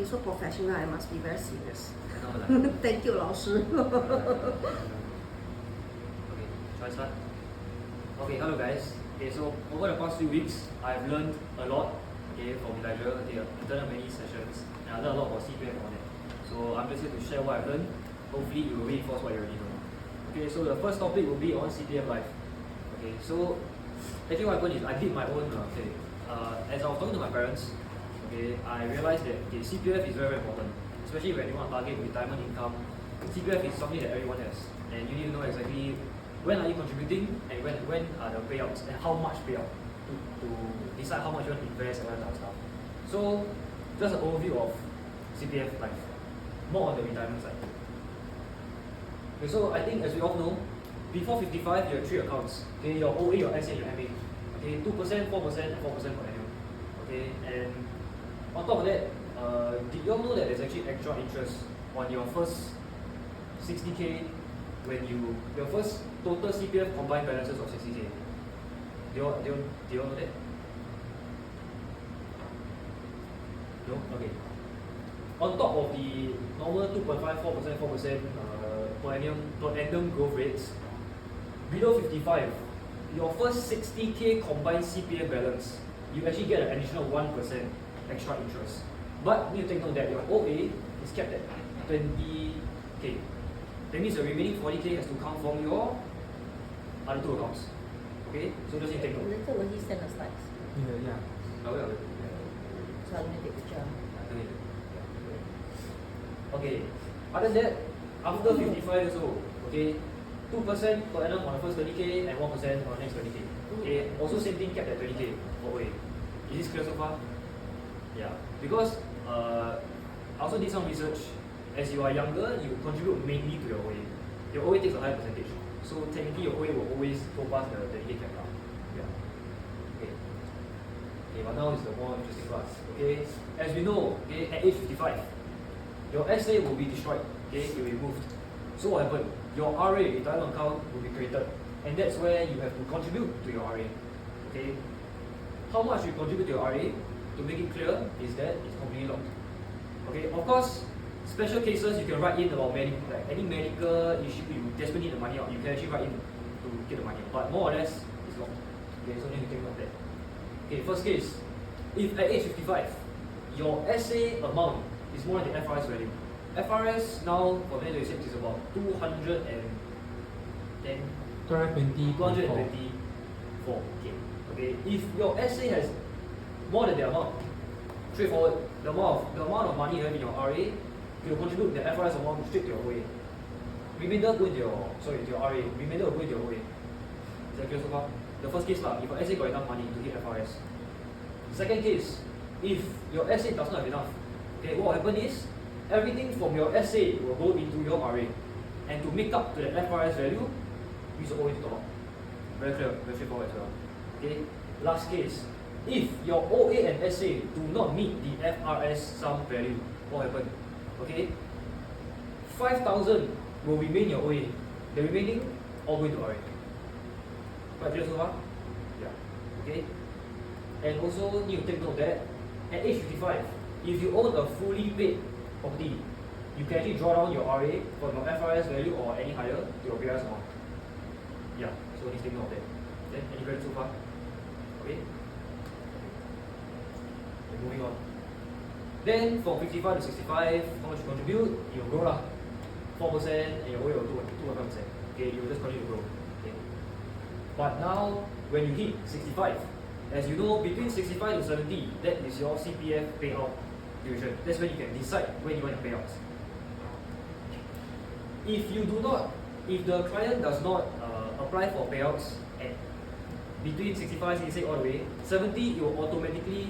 so professional, I must be very serious. No, like, Thank you, 老师。 okay, shall I start? Okay, hello guys. Okay, so over the past few weeks, I've learned a lot. Okay, from Elijah. Okay, I've done many sessions, and I learned a lot about CPF on it. So I'm just here to share what I've learned. Hopefully, it will reinforce what you already know. Okay, so the first topic will be on CPF Life. Okay, so actually what happened is I did my own. As I was talking to my parents, okay, I realized that okay, CPF is very, very important, especially when you want to target retirement income. CPF is something that everyone has, and you need to know exactly when are you contributing and when are the payouts and how much payout to decide how much you want to invest and all that stuff. So just an overview of CPF Life, more on the retirement side. Okay, so I think as we all know, before 55 you have 3 accounts. Okay, your OA, your SA, your MA. Okay, 2%, 4%, and 4% per annum. Okay, and on top of that, did you all know that there's actually extra interest on your first 60k when your first total CPF combined balances of 60k? Do you all know that? No? Okay. On top of the normal 2.5, 4%, 4% per annum growth rates, below 55, your first 60k combined CPF balance, you actually get an additional 1% extra interest. But you need to take note that your OA is kept at 20k. That means the remaining 40k has to come from your other 2 accounts. Okay? So just need to take note. Later will he send us slides? Yeah. I will. So I'm going to take a picture. Okay. Other than that, after 55 years old, okay, 2% per annum on the first 30k and 1% on the next 30k. Okay. Also same thing kept at 20k for OA. Is this clear so far? Yeah. Because I also did some research. As you are younger, you contribute mainly to your OA. Your OA takes a higher percentage. So technically your OA will always go past the 30k cap now. Yeah. Okay. Okay, but now is the more interesting part. Okay. As we know, okay, at age 55, your SA will be destroyed. Okay, it will be moved. So what happened? Your RA, retirement account, will be created. And that's where you have to contribute to your RA. Okay. How much you contribute to your RA, to make it clear, is that it's completely locked. Okay, of course, special cases you can write in about like any medical issue you desperately need the money out, you can actually write in to get the money out. But more or less, it's locked. Okay, so you need to take note of that. Okay, first case, if at age 55, your SA amount is more than the FRS value. FRS now for 2026 is about 224. Okay, if your SA has more than the amount, straightforward, the amount of money you have in your RA, you will contribute the FRS amount straight to your OA. Remainder go into your RA. Remainder will go into your OA. Is that clear so far? The first case if your SA got enough money to hit FRS. Second case, if your SA does not have enough, okay, what will happen is everything from your SA will go into your RA, and to make up to the FRS value, use your OA to top up. Very clear, very straightforward as well. Okay. Last case, if your OA and SA do not meet the FRS sum value, what will happen? Okay, 5,000 will remain your OA. The remaining all going to RA. Quite clear so far? Yeah. Okay. And also need to take note that at age 55, if you own a fully paid property, you can actually draw down your RA from your FRS value or any higher to your PRS amount. Yeah. So need to take note of that. Okay. Any questions so far? Okay. Okay, moving on. Then from 55 to 65, how much you contribute, you will grow lah. 4% and your OA will 2.5%. Okay, you will just continue to grow. Okay. But now when you hit 65, as you know, between 65 to 70, that is your CPF payout duration. That's when you can decide when you want your payouts. If the client does not apply for payouts at between 65, 66 all the way, 70 it will automatically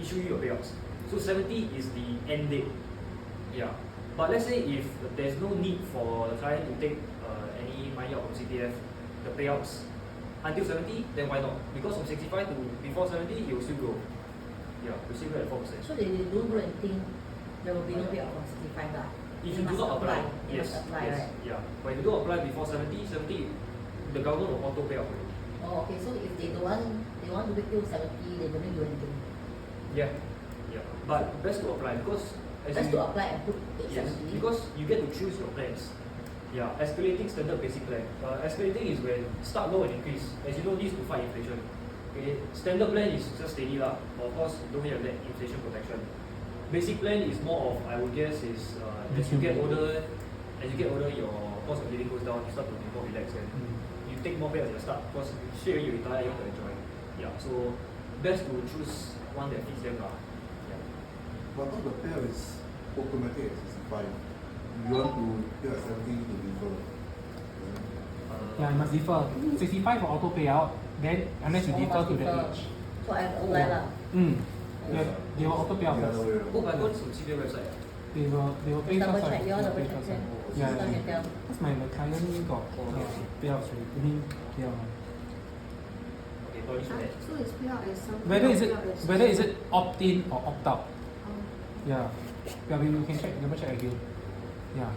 issue you your payouts. So 70 is the end date. Yeah. But let's say if there's no need for the client to take any money out from CPF, the payouts until 70, then why not? Because from 65 to before 70, it will still grow. Yeah, it will still grow at 4%. So they don't do anything, there will be no payout from 65 lah. If you do not apply, yes, apply, yes, right? yeah. But if you don't apply before 70, the government will auto pay out for you. Oh, okay. So if they want to wait till 70, they don't need to do anything. Yeah, Yeah, but best to apply because as Just you, to apply and put yes, HSBC. because you get to choose your plans. Yeah, escalating standard basic plan. Escalating is when start low and increase. As you know, this to fight inflation. Okay, standard plan is just steady lah. Of course, don't have that inflation protection. Basic plan is more of, I would guess, is as you get older, your cost of living goes down. You start to be more relaxed and you take more pay at the start because straight away you retire, you want to enjoy. Yeah, so best to choose one that fits them lah. Yeah. But not the payout is automatic at 65. You want to pay at 70 to defer. Yeah, you must defer. 65 for auto payout, then unless you Oh, defer must to the defer. age. So I have to apply lah. They will auto payout The first. other way around. Oh, but go to CPF website. They will pay Double first. check, right? you all They double will pay check first, them. right? Sister Yeah, can tell. Because my client got payouts already. I mean, payout. Okay, probably should add. So it's payout as something. Whether is it opt in or opt out? Um, Yeah. Yeah, we can check, double check again. Yeah.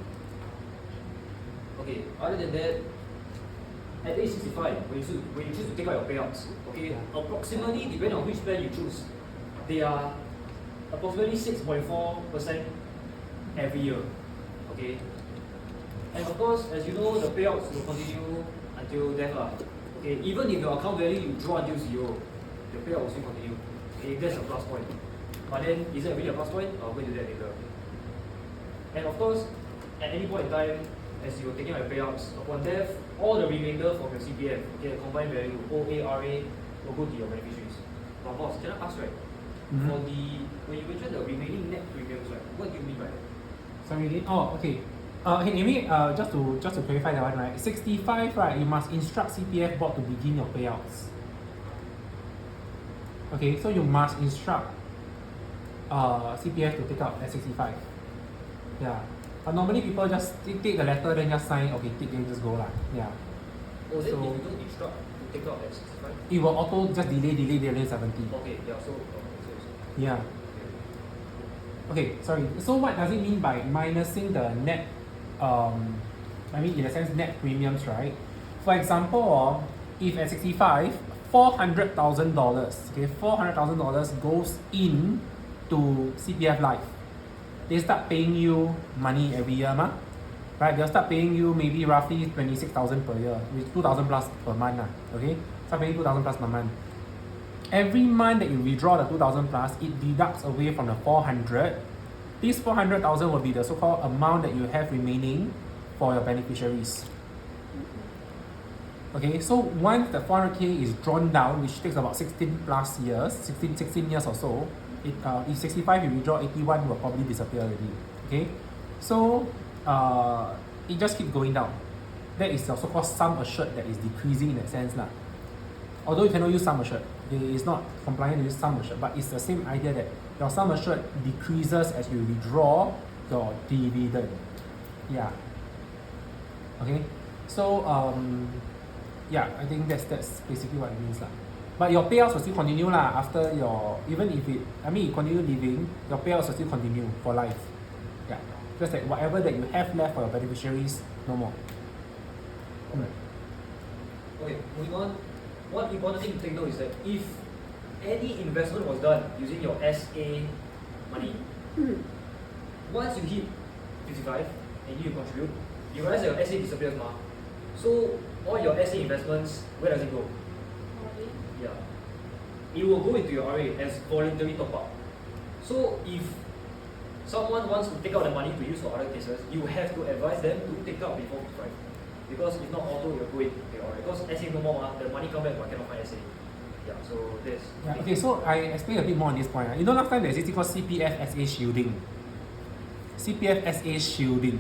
Okay, other than that, at age 65, when you choose to take out your payouts, okay, approximately, depending on which plan you choose, they are approximately 6.4% every year, okay? And of course, as you know, the payouts will continue until death lah. Okay, even if your account value you draw until zero, the payout will still continue. Okay, that's a plus point. But then, is that really a plus point? I'll go into that later. And of course, at any point in time, as you're taking out your payouts, upon death, all the remainder from your CPF, okay, the combined value, OARA, will go to your beneficiaries. But boss, can I ask, right, Mhm. for when you mention the remaining net premiums, right, what do you mean by that? Sorry again. Oh, okay. Hey, Amy, just to clarify that one, right? 65, right? You must instruct CPF board to begin your payouts. Okay, so you must instruct CPF to take out at 65. Yeah. But normally people just take the letter, then just sign, okay, take, then just go lah. Yeah. Oh, then So- if you don't instruct to take out at 65? It will auto just delay 70. Okay, yeah, so, Yeah. Okay, sorry. So what does it mean by minusing the net? I mean, in a sense, net premiums, right? For example, if at 65, $400,000, okay, $400,000 goes in to CPF Life. They start paying you money every year, right? They'll start paying you maybe roughly 26,000 per year, with 2,000 plus per month, okay? Start paying 2,000 plus per month. Every month that you withdraw the 2,000 plus, it deducts away from the 400. This 400,000 will be the so-called amount that you have remaining for your beneficiaries. Okay, so once the 400k is drawn down, which takes about 16 plus years, 16 years or so, if 65 you withdraw, 81 will probably disappear already. Okay, so it just keeps going down. That is the so-called sum assured that is decreasing in that sense lah. Although you cannot use sum assured, it's not compliant with sum assured, but it's the same idea that your sum assured decreases as you withdraw your dividend. Yeah. Okay. So yeah, I think that's basically what it means lah. But your payouts will still continue lah after your, even if you continue living, your payouts will still continue for life. Yeah. Just that whatever that you have left for your beneficiaries, no more. Okay, moving on. One important thing to take note is that if any investment was done using your SA money, once you hit 55 and you contribute, you realize that your SA disappears, So all your SA investments, where does it go? Yeah, it will go into your RA as voluntary top up. So if someone wants to take out the money to use for other cases, you have to advise them to take out before 55. Because if not, auto will go into the RA. Because SA no more, the money come back but cannot find SA. Yeah, so that's Yeah, okay, so I explain a bit more on this point. You know, last time there's this thing called CPF SA shielding. CPF SA shielding.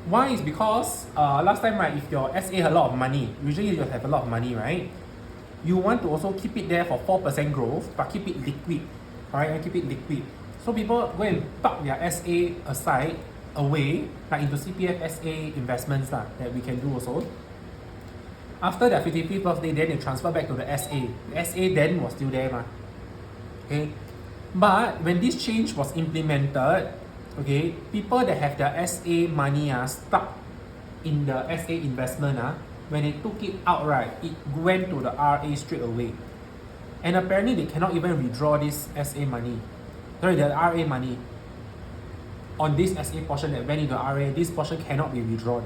Why is because last time, right, if your SA had a lot of money, usually you have a lot of money, right? You want to also keep it there for 4% growth, but keep it liquid, alright? And keep it liquid. So people go and park their SA aside, away, like into CPF SA investments that we can do also. After their 55th birthday, then they transfer back to the SA. The SA then was still there, okay? But when this change was implemented, okay, people that have their SA money stuck in the SA investment, when they took it out, right, it went to the RA straight away. And apparently they cannot even withdraw this SA money. sorry, the RA money on this SA portion that went into RA, this portion cannot be withdrawn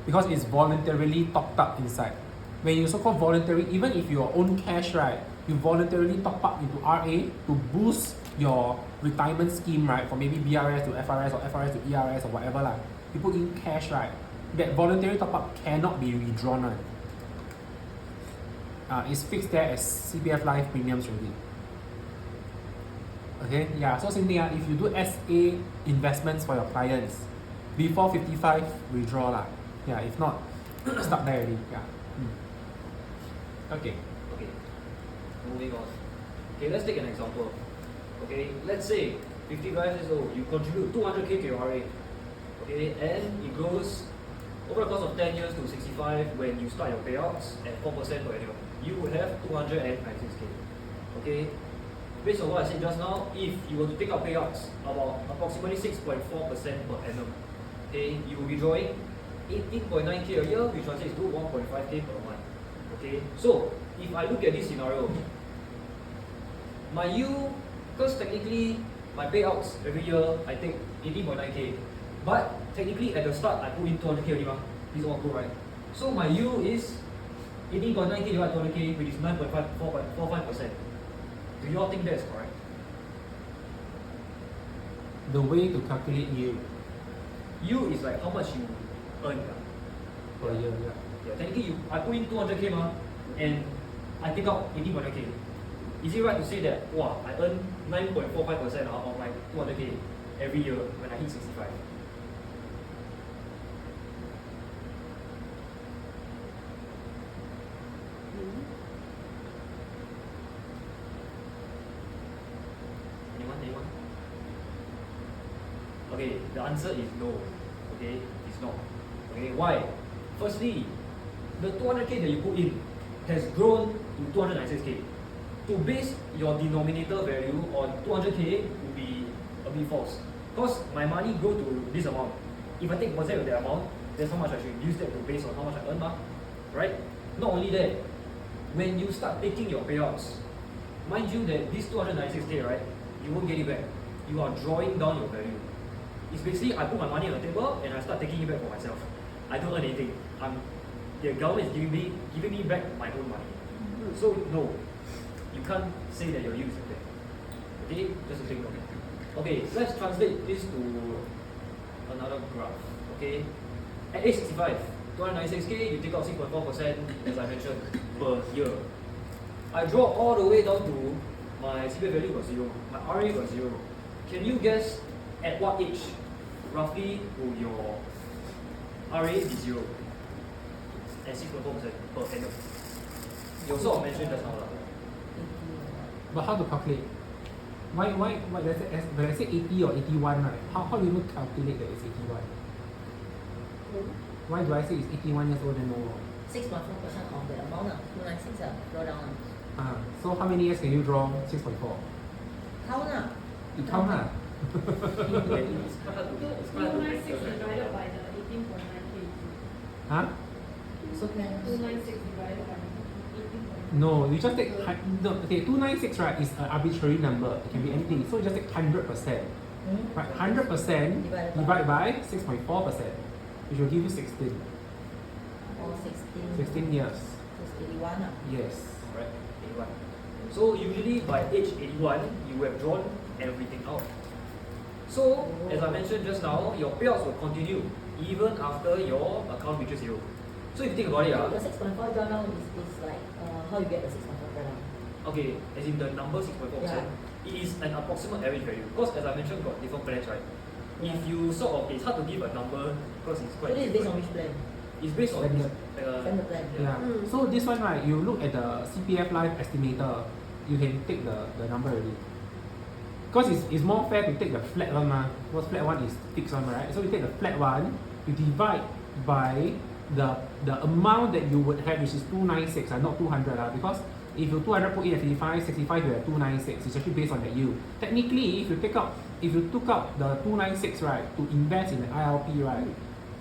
because it's voluntarily topped up inside. When you so-called voluntary, even if you own cash, right, you voluntarily top up into RA to boost your retirement scheme, right, from maybe BRS to FRS or FRS to ERS or whatever lah. You put in cash, right, that voluntary top up cannot be withdrawn, right. It's fixed there as CPF Life premiums already. Okay, yeah, so same thing, if you do SA investments for your clients, before 55, withdraw lah. Yeah, if not, stuck there already, yeah. Okay. Okay, moving on. Okay, let's take an example. Okay, let's say 55 years old, you contribute 200k to your RA. Okay, and it goes over the course of 10 years to 65 when you start your payouts at 4% per annum. You would have 296k. Okay, based on what I said just now, if you were to take out payouts about approximately 6.4% per annum, okay, you will be drawing 18.9k a year, which translates to 1.5k per month. Okay, so if I look at this scenario, my yield, because technically my payouts every year I take 18.9k, but technically at the start I put in 200k only, this all go right. So my yield is 18.9k divided by 200k, which is 9.45%. Do you all think that's correct? The way to calculate yield Yield is like how much you earn. per year, yeah. Yeah, technically I put in 200k and I take out 18.9k. Is it right to say that wow, I earn 9.45% out of my 200k every year when I hit 65? Anyone? Okay, the answer is no. Okay, it's not. Okay, why? Firstly, the 200k that you put in has grown to 296k. To base your denominator value on 200k would be a bit false. Because my money grew to this amount. If I take percent of that amount, that's how much I should use that to base on how much I earn, right? Not only that, when you start taking your payouts, mind you that this 296k, right, you won't get it back. You are drawing down your value. It's basically I put my money on the table and I start taking it back for myself. I don't earn anything. The government is giving me back my own money. So no, you can't say that your yield is like that. Okay, just to take note. Okay, let's translate this to another graph. Okay, at age 65, 296k, you take out 6.4% as I mentioned per year. I draw all the way down to my CPF value was 0, my RA was 0. Can you guess at what age roughly will your RA be 0 and 6.4% per annum? You sort of mentioned just now. But how to calculate? Why let's say, when I say 80 or 81, right? How do you calculate that it's 81? Why do I say it's 81 years old and no more? 6.4% of the amount, 296 draw down. So how many years can you draw 6.4? Count lah. You count lah. It's quite hard to 296 divided by the 18.9k. Huh? So can 296 divided by 18.9. No, you just take, no, okay, 296, right, is an arbitrary number. It can be anything. So you just take 100%. Right, 100% divided by 6.4%, which will give you 16. or 16. 16 years. So it's 81 Yes. Right, 81. So usually by age 81, you have drawn everything out. So as I mentioned just now, your payouts will continue even after your account reaches 0. So if you think about it, The 6.4 draw down is like how you get the 6.4 draw down. okay, as in the number 6.4%, Yeah. it is an approximate average value. Because as I mentioned, got different plans, right? If you sort of, it's hard to give a number because it's So quite this is based on different. which plan? It's based on Standard plan. Yeah. So this one, right, you look at the CPF Life estimator, you can take the number already. Because it's more fair to take the flat one, because flat one is fixed one, right? So you take the flat one, you divide by the amount that you would have, which is 296, not 200, because if you 200 put in at 55, 65 you have 296. It's actually based on that yield. Technically, if you took out the 296, right, to invest in the ILP, right,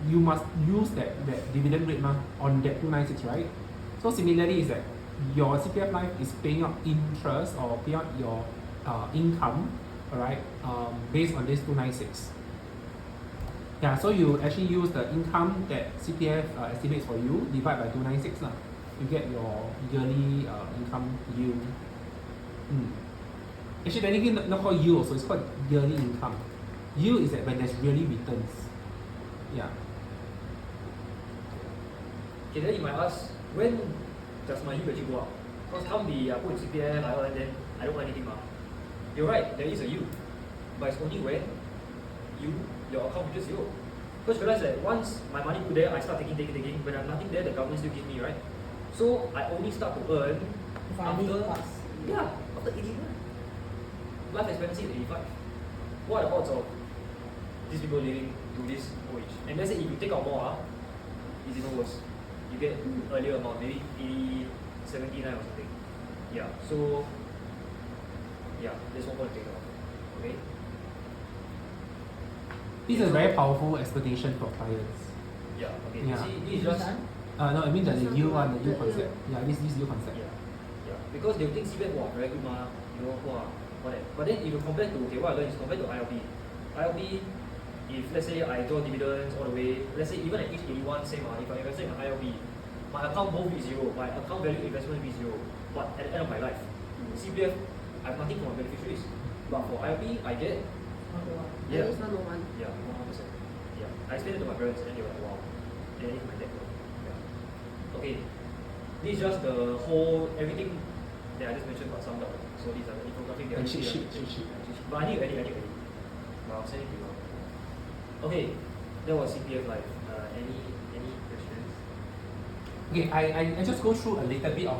you must use that dividend rate on that 296, right? So similarly, is that your CPF Life is paying out interest or paying out your income, alright, based on this 296. Yeah, so you actually use the income that CPF estimates for you, divide by 296 lah. You get your yearly income yield. Actually, technically not called yield also, it's called yearly income. Yield is that when there's really returns. Yeah. Okay, then you might ask, when does my yield actually go up? Because can't be I put in CPF, I earn, then I don't earn anything. You're right, there is a yield. But it's only when your account reaches zero. Because you realize that once my money put there, I start taking. When I'm nothing there, the government still gives me, right? So I only start to earn If I need after, pass. yeah, after 81. Life expectancy is 85. What are the odds of these people living to this old age? And let's say if you take out more, it's even worse. You get earlier amount, maybe 80, 79 or something. Yeah, so yeah, that's one point to take out. Okay? This is a very powerful explanation for clients. Yeah, okay. Yeah. See, this is just No, I mean the That's yield not one, the yield the concept. yield. Yeah, this yield concept. yeah. Because they will think CPF, wow, very good you know, wow, all that. But then if you compare to, okay, what I learned is compared to ILP. ILP, if let's say I draw dividends all the way, let's say even at age 81, same, if I invest in an ILP, my account both is zero, my account value investment will be zero. But at the end of my life, CPF, I have nothing for my beneficiaries. But for ILP, I get, Yeah. It's not no one. yeah, 100%. Yeah. I explained it to my parents and they were like, wow. And then my dad, yeah. Okay. This is just the whole, everything that I just mentioned about summed up. So these are the infographic that And I cheat see, sheet. But I need to edit. But I'll send it to you. Okay. That was CPF Live. Any questions? Okay, I just go through a little bit of